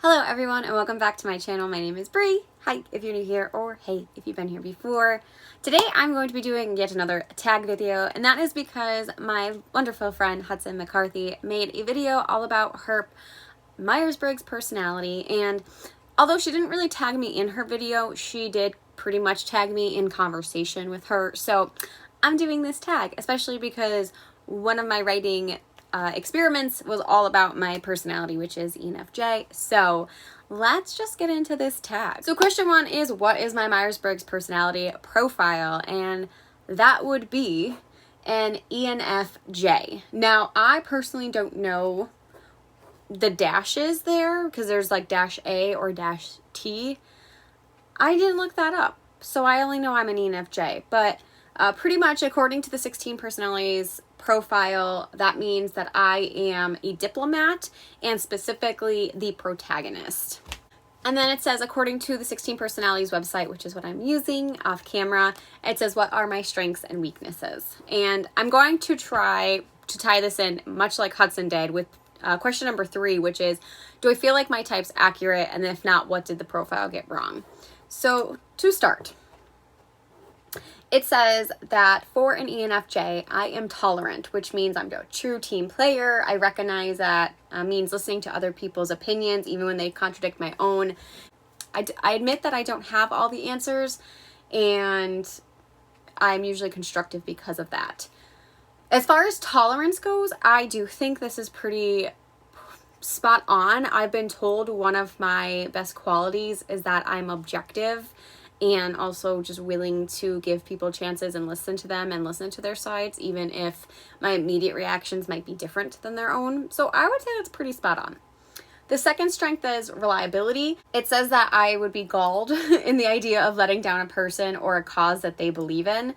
Hello everyone and welcome back to my channel. My name is Bree. Hi if you're new here, or hey if you've been here before. Today I'm going to be doing yet another tag video, and that is because my wonderful friend Hudson McCarthy made a video all about her Myers Briggs personality, and although she didn't really tag me in her video, she did pretty much tag me in conversation with her. So I'm doing this tag especially because one of my writing experiments was all about my personality, which is enfj. So let's just get into this tag. So question one is, what is my Myers Briggs personality profile? And that would be an enfj. Now, I personally don't know the dashes there because there's like -a or -t. I didn't look that up, so I only know I'm an enfj. But pretty much according to the 16 personalities profile, that means that I am a diplomat and specifically the protagonist. And then it says, according to the 16 personalities website, which is what I'm using off camera, it says, what are my strengths and weaknesses? And I'm going to try to tie this in much like Hudson did with question number 3, which is, do I feel like my type's accurate? And if not, what did the profile get wrong? So to start, it says that for an enfj, I am tolerant, which means I'm a true team player. I recognize that means listening to other people's opinions, even when they contradict my own. I admit that I don't have all the answers, and I'm usually constructive because of that. As far as tolerance goes, I do think this is pretty spot on. I've been told one of my best qualities is that I'm objective, and also just willing to give people chances and listen to them and listen to their sides, even if my immediate reactions might be different than their own. So I would say that's pretty spot on. The second strength is reliability. It says that I would be galled in the idea of letting down a person or a cause that they believe in.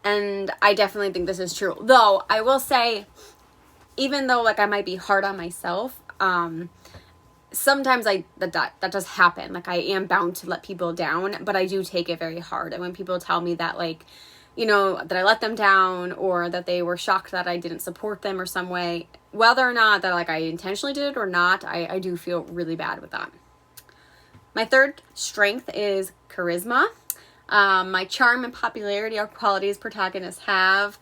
And I definitely think this is true. Though I will say, even though like I might be hard on myself, sometimes that does happen. Like, I am bound to let people down, but I do take it very hard. And when people tell me that, like, you know, that I let them down, or that they were shocked that I didn't support them or some way, whether or not that like I intentionally did it or not, I do feel really bad with that. My third strength is charisma. My charm and popularity are qualities protagonists have.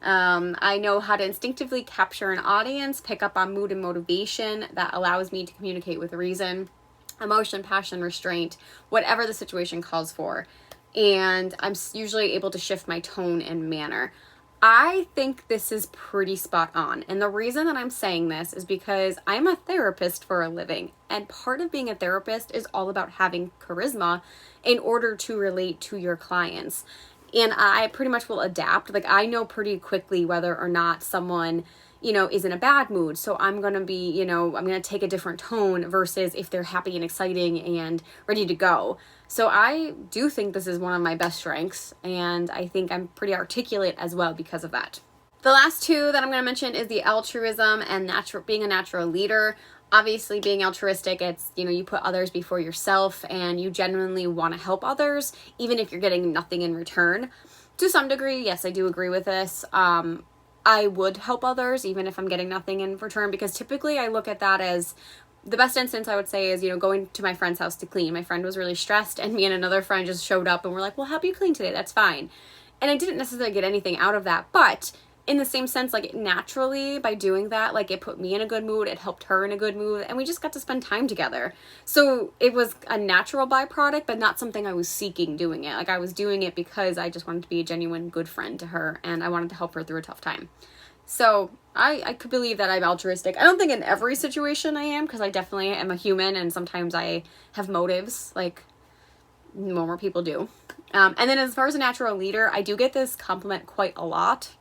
I know how to instinctively capture an audience, pick up on mood and motivation that allows me to communicate with reason, emotion, passion, restraint, whatever the situation calls for. And I'm usually able to shift my tone and manner. I think this is pretty spot on. And the reason that I'm saying this is because I'm a therapist for a living. And part of being a therapist is all about having charisma in order to relate to your clients. And I pretty much will adapt. Like, I know pretty quickly whether or not someone, you know, is in a bad mood. So I'm going to be, you know, I'm going to take a different tone versus if they're happy and exciting and ready to go. So I do think this is one of my best strengths. And I think I'm pretty articulate as well because of that. The last two that I'm going to mention is the altruism and being a natural leader. Obviously, being altruistic, it's, you know, you put others before yourself and you genuinely want to help others, even if you're getting nothing in return. To some degree, yes, I do agree with this. I would help others even if I'm getting nothing in return, because typically I look at that as the best instance. I would say is, you know, going to my friend's house to clean. My friend was really stressed and me and another friend just showed up and we're like, we'll help you clean today. That's fine. And I didn't necessarily get anything out of that, but in the same sense, like, naturally by doing that, like, it put me in a good mood, it helped her in a good mood, and we just got to spend time together. So it was a natural byproduct, but not something I was seeking doing it. Like, I was doing it because I just wanted to be a genuine good friend to her, and I wanted to help her through a tough time. So I could believe that I'm altruistic. I don't think in every situation I am, because I definitely am a human, and sometimes I have motives, like more people do. And then as far as a natural leader, I do get this compliment quite a lot,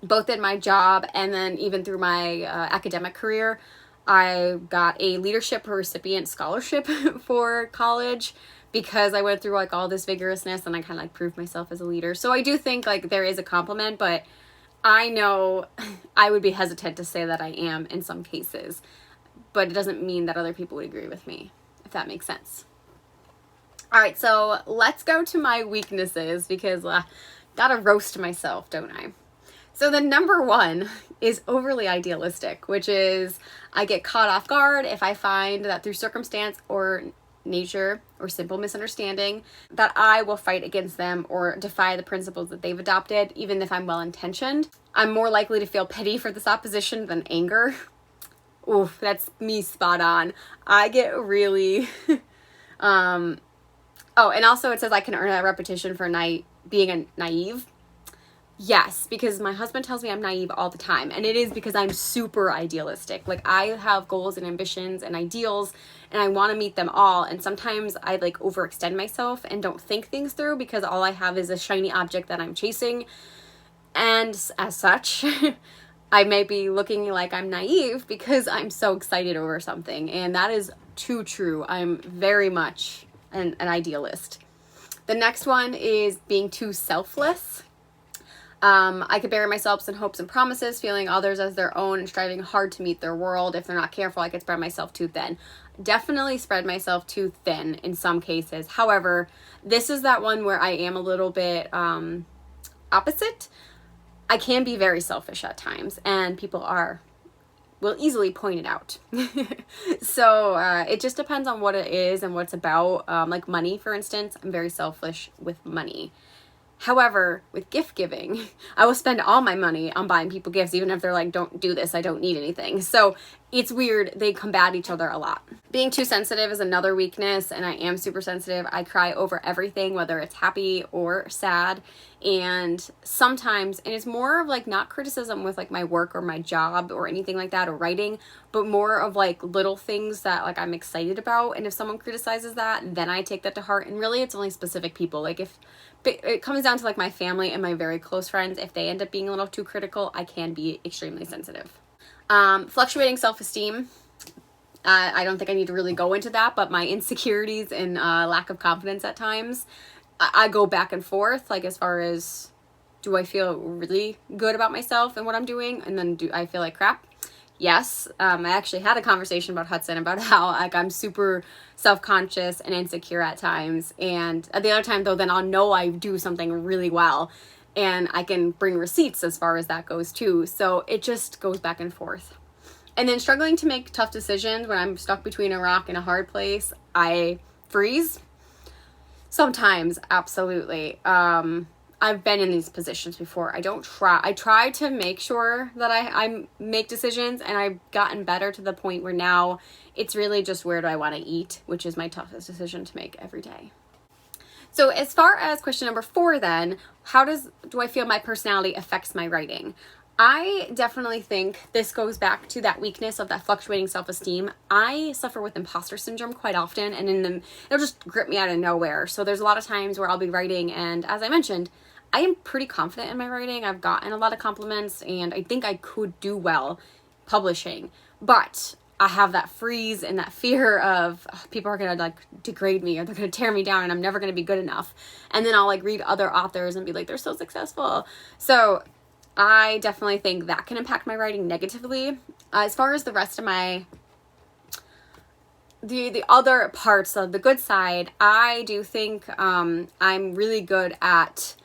both in my job and then even through my academic career. I got a leadership recipient scholarship for college because I went through like all this vigorousness and I kind of like proved myself as a leader. So I do think like there is a compliment, but I know I would be hesitant to say that I am in some cases, but it doesn't mean that other people would agree with me, if that makes sense. All right, so let's go to my weaknesses because gotta roast myself, don't I? So the number one is overly idealistic, which is I get caught off guard if I find that through circumstance or nature or simple misunderstanding that I will fight against them or defy the principles that they've adopted, even if I'm well-intentioned. I'm more likely to feel pity for this opposition than anger. Oof, that's me spot on. I get really oh, and also it says I can earn a repetition for being naive. Yes, because my husband tells me I'm naive all the time, and it is because I'm super idealistic. Like, I have goals and ambitions and ideals, and I want to meet them all, and sometimes I like overextend myself and don't think things through because all I have is a shiny object that I'm chasing, and as such I may be looking like I'm naive because I'm so excited over something, and that is too true. I'm very much an idealist. The next one is being too selfless. I could bury myself in hopes and promises, feeling others as their own and striving hard to meet their world. If they're not careful, I could spread myself too thin. Definitely spread myself too thin in some cases. However, this is that one where I am a little bit opposite. I can be very selfish at times, and people will easily point it out. So it just depends on what it is and what it's about. Like money, for instance, I'm very selfish with money. However, with gift giving, I will spend all my money on buying people gifts, even if they're like, don't do this, I don't need anything. So it's weird. They combat each other a lot. Being too sensitive is another weakness, and I am super sensitive. I cry over everything, whether it's happy or sad. And sometimes, and it's more of like not criticism with like my work or my job or anything like that or writing, but more of like little things that like I'm excited about. And if someone criticizes that, then I take that to heart. And really it's only specific people. Like if it comes down to like my family and my very close friends, if they end up being a little too critical, I can be extremely sensitive. Fluctuating self-esteem. I don't think I need to really go into that, but my insecurities and lack of confidence at times, I go back and forth, like as far as do I feel really good about myself and what I'm doing, and then do I feel like crap? Yes. I actually had a conversation about Hudson about how like I'm super self-conscious and insecure at times, and at the other time though, then I'll know I do something really well, and I can bring receipts as far as that goes too. So it just goes back and forth. And then struggling to make tough decisions when I'm stuck between a rock and a hard place, I freeze. Sometimes, absolutely. I've been in these positions before. I try to make sure that I make decisions, and I've gotten better to the point where now it's really just where do I want to eat, which is my toughest decision to make every day. So as far as question number 4 then, how do I feel my personality affects my writing? I definitely think this goes back to that weakness of that fluctuating self-esteem. I suffer with imposter syndrome quite often, and it'll just grip me out of nowhere. So there's a lot of times where I'll be writing, and as I mentioned, I am pretty confident in my writing. I've gotten a lot of compliments, and I think I could do well publishing. But I have that freeze and that fear of people are going to like degrade me, or they're going to tear me down, and I'm never going to be good enough. And then I'll like read other authors and be like, they're so successful. So I definitely think that can impact my writing negatively. As far as the rest of the other parts of the good side, I do think I'm really good at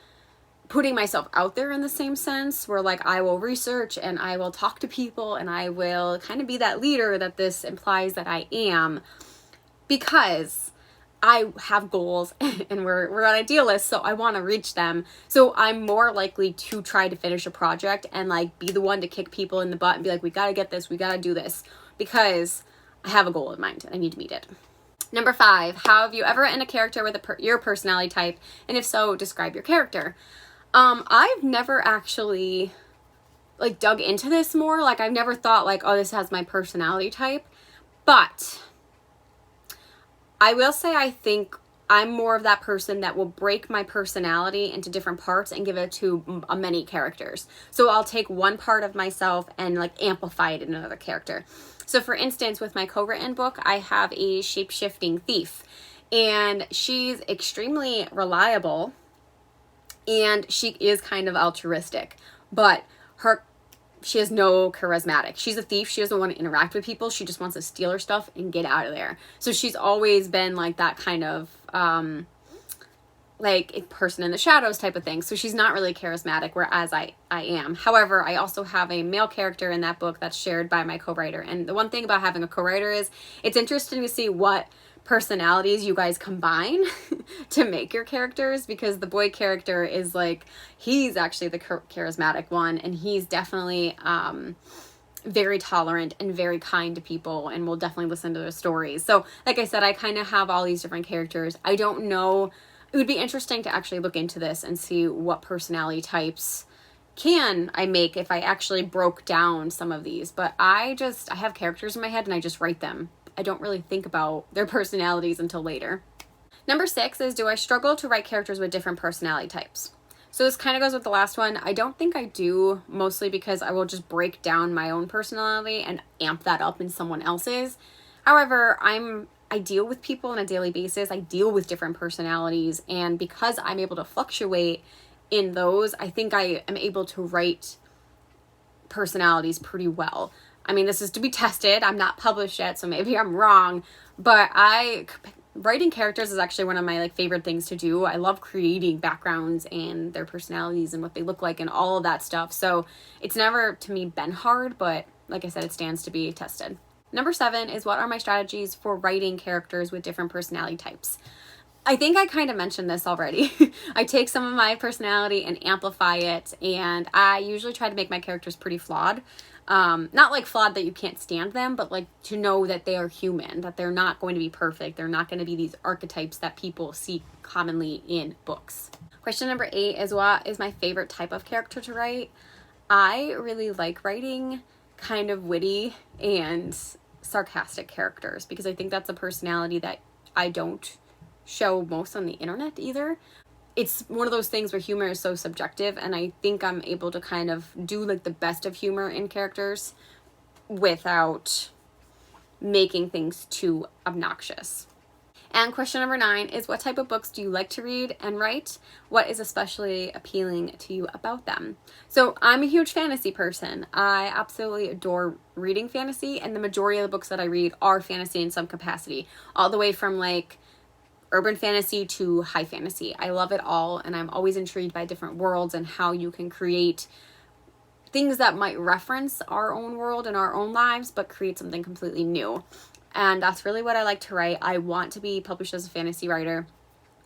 putting myself out there in the same sense, where like I will research and I will talk to people and I will kind of be that leader that this implies that I am, because I have goals and we're an idealist, so I want to reach them. So I'm more likely to try to finish a project and like be the one to kick people in the butt and be like, we got to get this, we got to do this, because I have a goal in mind and I need to meet it. Number 5, have you ever written a character with your personality type? And if so, describe your character. I've never actually like dug into this more. Like I've never thought like, oh, this has my personality type, but I will say I think I'm more of that person that will break my personality into different parts and give it to many characters. So I'll take one part of myself and like amplify it in another character. So for instance, with my co-written book, I have a shape-shifting thief, and she's extremely reliable and she is kind of altruistic, but she has no charismatic. She's a thief. She doesn't want to interact with people. She just wants to steal her stuff and get out of there. So she's always been like that kind of like a person in the shadows type of thing. So she's not really charismatic, whereas I am. However, I also have a male character in that book that's shared by my co-writer. And the one thing about having a co-writer is it's interesting to see what personalities you guys combine to make your characters, because the boy character is like, he's actually the charismatic one, and he's definitely very tolerant and very kind to people and will definitely listen to their stories. So like I said, I kind of have all these different characters. I don't know, it would be interesting to actually look into this and see what personality types can I make if I actually broke down some of these. But I have characters in my head and I just write them. I don't really think about their personalities until later. Number 6 is, do I struggle to write characters with different personality types? So this kind of goes with the last one. I don't think I do, mostly because I will just break down my own personality and amp that up in someone else's. However, I deal with people on a daily basis. I deal with different personalities, and because I'm able to fluctuate in those, I think I am able to write personalities pretty well. I mean, this is to be tested. I'm not published yet, so maybe I'm wrong, but writing characters is actually one of my favorite things to do. I love creating backgrounds and their personalities and what they look like and all of that stuff. So it's never to me been hard, but like I said, it stands to be tested. Number 7 is, what are my strategies for writing characters with different personality types? I think I kind of mentioned this already. I take some of my personality and amplify it, and I usually try to make my characters pretty flawed. Not like flawed that you can't stand them, but like to know that they are human, that they're not going to be perfect. They're not going to be these archetypes that people see commonly in books. Question number 8 is, what is my favorite type of character to write? I really like writing kind of witty and sarcastic characters, because I think that's a personality that I don't show most on the internet either. It's one of those things where humor is so subjective, and I think I'm able to kind of do the best of humor in characters without making things too obnoxious. And question number 9 is, what type of books do you like to read and write? What is especially appealing to you about them? So I'm a huge fantasy person. I absolutely adore reading fantasy, and the majority of the books that I read are fantasy in some capacity, all the way from urban fantasy to high fantasy. I love it all, and I'm always intrigued by different worlds and how you can create things that might reference our own world and our own lives, but create something completely new. And that's really what I like to write. I want to be published as a fantasy writer,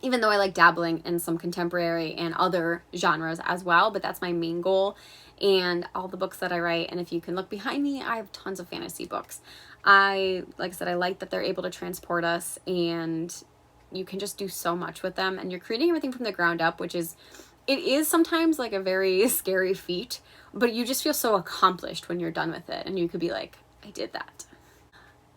even though I like dabbling in some contemporary and other genres as well, but that's my main goal. And all the books that I write, and if you can look behind me, I have tons of fantasy books. Like I said, I like that they're able to transport us, and you can just do so much with them, and you're creating everything from the ground up, it is sometimes a very scary feat, but you just feel so accomplished when you're done with it, and you could be like, I did that.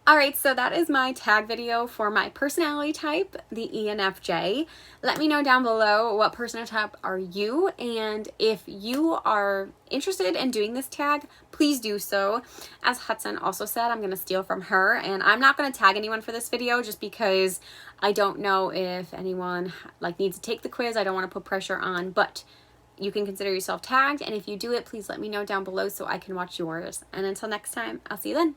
Alright, so that is my tag video for my personality type, the ENFJ. Let me know down below, what personality type are you, and if you are interested in doing this tag, please do so. As Hudson also said, I'm going to steal from her, and I'm not going to tag anyone for this video just because I don't know if anyone needs to take the quiz. I don't want to put pressure on, but you can consider yourself tagged, and if you do it, please let me know down below so I can watch yours. And until next time, I'll see you then.